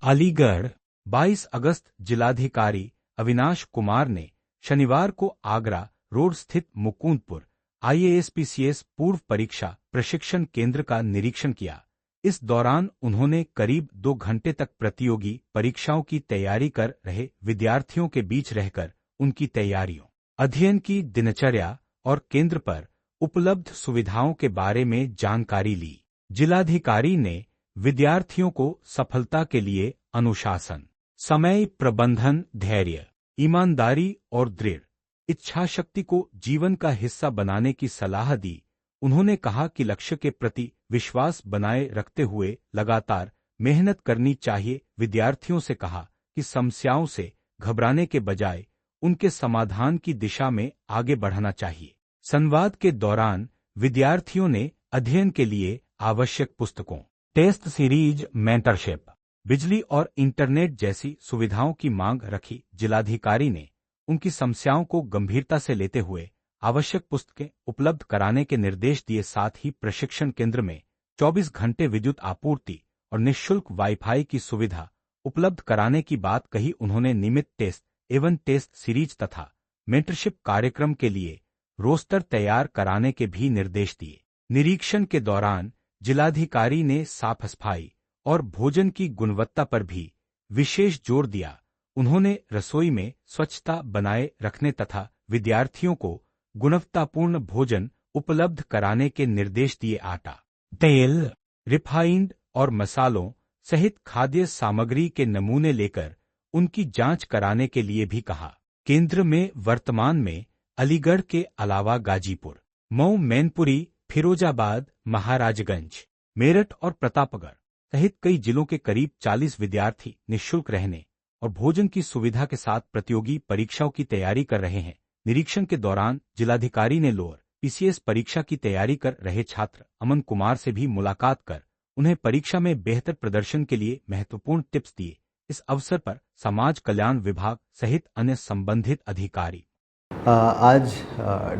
अलीगढ़ 22 अगस्त जिलाधिकारी अविनाश कुमार ने शनिवार को आगरा रोड स्थित मुकुंदपुर आईएएस-पीसीएस पूर्व परीक्षा प्रशिक्षण केंद्र का निरीक्षण किया। इस दौरान उन्होंने करीब 2 घंटे तक प्रतियोगी परीक्षाओं की तैयारी कर रहे विद्यार्थियों के बीच रहकर उनकी तैयारियों, अध्ययन की दिनचर्या और केंद्र पर उपलब्ध सुविधाओं के बारे में जानकारी ली। जिलाधिकारी ने विद्यार्थियों को सफलता के लिए अनुशासन, समय प्रबंधन, धैर्य, ईमानदारी और दृढ़ इच्छाशक्ति को जीवन का हिस्सा बनाने की सलाह दी। उन्होंने कहा कि लक्ष्य के प्रति विश्वास बनाए रखते हुए लगातार मेहनत करनी चाहिए। विद्यार्थियों से कहा कि समस्याओं से घबराने के बजाय उनके समाधान की दिशा में आगे बढ़ना चाहिए। संवाद के दौरान विद्यार्थियों ने अध्ययन के लिए आवश्यक पुस्तकों, टेस्ट सीरीज, मेंटरशिप, बिजली और इंटरनेट जैसी सुविधाओं की मांग रखी। जिलाधिकारी ने उनकी समस्याओं को गंभीरता से लेते हुए आवश्यक पुस्तकें उपलब्ध कराने के निर्देश दिए। साथ ही प्रशिक्षण केंद्र में 24 घंटे विद्युत आपूर्ति और निःशुल्क वाईफाई की सुविधा उपलब्ध कराने की बात कही। उन्होंने नियमित टेस्ट एवं टेस्ट सीरीज तथा मेंटरशिप कार्यक्रम के लिए रोस्टर तैयार कराने के भी निर्देश दिए। निरीक्षण के दौरान जिलाधिकारी ने साफ सफाई और भोजन की गुणवत्ता पर भी विशेष जोर दिया। उन्होंने रसोई में स्वच्छता बनाए रखने तथा विद्यार्थियों को गुणवत्तापूर्ण भोजन उपलब्ध कराने के निर्देश दिए। आटा, तेल, रिफाइंड और मसालों सहित खाद्य सामग्री के नमूने लेकर उनकी जांच कराने के लिए भी कहा। केंद्र में वर्तमान में अलीगढ़ के अलावा गाजीपुर, मऊ, मैनपुरी, फिरोजाबाद, महाराजगंज, मेरठ और प्रतापगढ़ सहित कई जिलों के करीब 40 विद्यार्थी निःशुल्क रहने और भोजन की सुविधा के साथ प्रतियोगी परीक्षाओं की तैयारी कर रहे हैं। निरीक्षण के दौरान जिलाधिकारी ने लोअर पीसीएस परीक्षा की तैयारी कर रहे छात्र अमन कुमार से भी मुलाकात कर उन्हें परीक्षा में बेहतर प्रदर्शन के लिए महत्वपूर्ण टिप्स दिए। इस अवसर पर समाज कल्याण विभाग सहित अन्य संबंधित अधिकारी। आज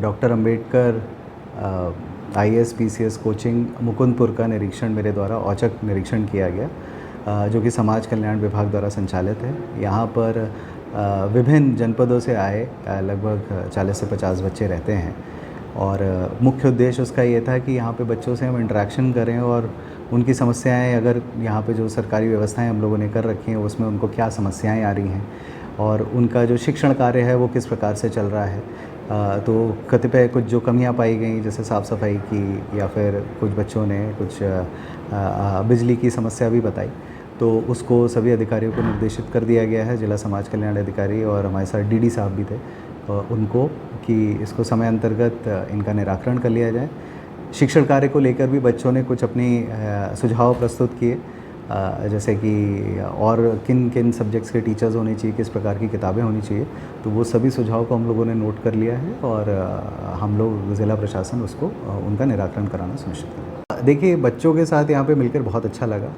doctor Ambedkar IAS-PCS coaching Mukundpur का निरीक्षण मेरे द्वारा औचक निरीक्षण किया गया, जो कि समाज कल्याण विभाग द्वारा संचालित है। यहाँ पर विभिन्न जनपदों से आए लगभग 40 से 50 बच्चे रहते हैं और मुख्य उद्देश्य उसका ये था कि यहाँ पे बच्चों से हम इंटरेक्शन करें और उनकी समस्याएं, अगर यहाँ पे जो सरकारी व्यवस्थाएं हम लोगों ने कर रखी हैं उसमें उनको क्या समस्याएं आ रही हैं और उनका जो शिक्षण कार्य है वो किस प्रकार से चल रहा है। तो कतिपय कुछ जो कमियां पाई गई, जैसे साफ़ सफाई की या फिर कुछ बच्चों ने कुछ बिजली की समस्या भी बताई, तो उसको सभी अधिकारियों को निर्देशित कर दिया गया है। जिला समाज कल्याण अधिकारी और हमारे साथ डीडी साहब भी थे उनको कि इसको समय अंतर्गत इनका निराकरण कर लिया जाए। शिक्षण कार्य को लेकर भी बच्चों ने कुछ अपनी सुझाव प्रस्तुत किए, जैसे कि और किन किन सब्जेक्ट्स के टीचर्स होने चाहिए, किस प्रकार की किताबें होनी चाहिए। तो वो सभी सुझाव को हम लोगों ने नोट कर लिया है और हम लोग ज़िला प्रशासन उसको उनका निराकरण कराना सुनिश्चित करेगा। देखिए, बच्चों के साथ यहाँ पे मिलकर बहुत अच्छा लगा।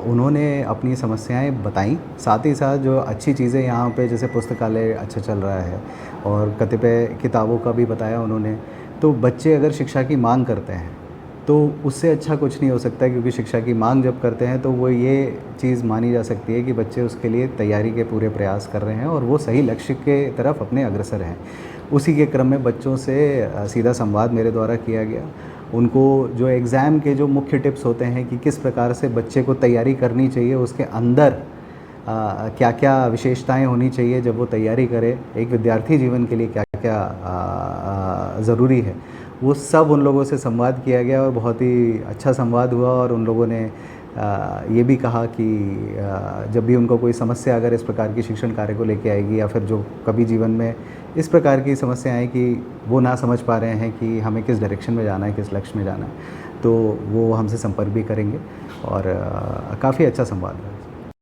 उन्होंने अपनी समस्याएं बताईं, साथ ही साथ जो अच्छी चीज़ें यहाँ पे, जैसे पुस्तकालय अच्छा चल रहा है और कतिपय किताबों का भी बताया उन्होंने। तो बच्चे अगर शिक्षा की मांग करते हैं तो उससे अच्छा कुछ नहीं हो सकता, क्योंकि शिक्षा की मांग जब करते हैं तो वो ये चीज़ मानी जा सकती है कि बच्चे उसके लिए तैयारी के पूरे प्रयास कर रहे हैं और वो सही लक्ष्य के तरफ अपने अग्रसर हैं। उसी के क्रम में बच्चों से सीधा संवाद मेरे द्वारा किया गया। उनको जो एग्ज़ाम के जो मुख्य टिप्स होते हैं कि किस प्रकार से बच्चे को तैयारी करनी चाहिए, उसके अंदर क्या क्या विशेषताएं होनी चाहिए जब वो तैयारी करे, एक विद्यार्थी जीवन के लिए क्या क्या ज़रूरी है, वो सब उन लोगों से संवाद किया गया और बहुत ही अच्छा संवाद हुआ। और उन लोगों ने ये भी कहा कि जब भी उनको कोई समस्या अगर इस प्रकार की शिक्षण कार्य को लेके आएगी या फिर जो कभी जीवन में इस प्रकार की समस्या आए कि वो ना समझ पा रहे हैं कि हमें किस डायरेक्शन में जाना है, किस लक्ष्य में जाना है, तो वो हमसे संपर्क भी करेंगे और काफ़ी अच्छा संवाद है।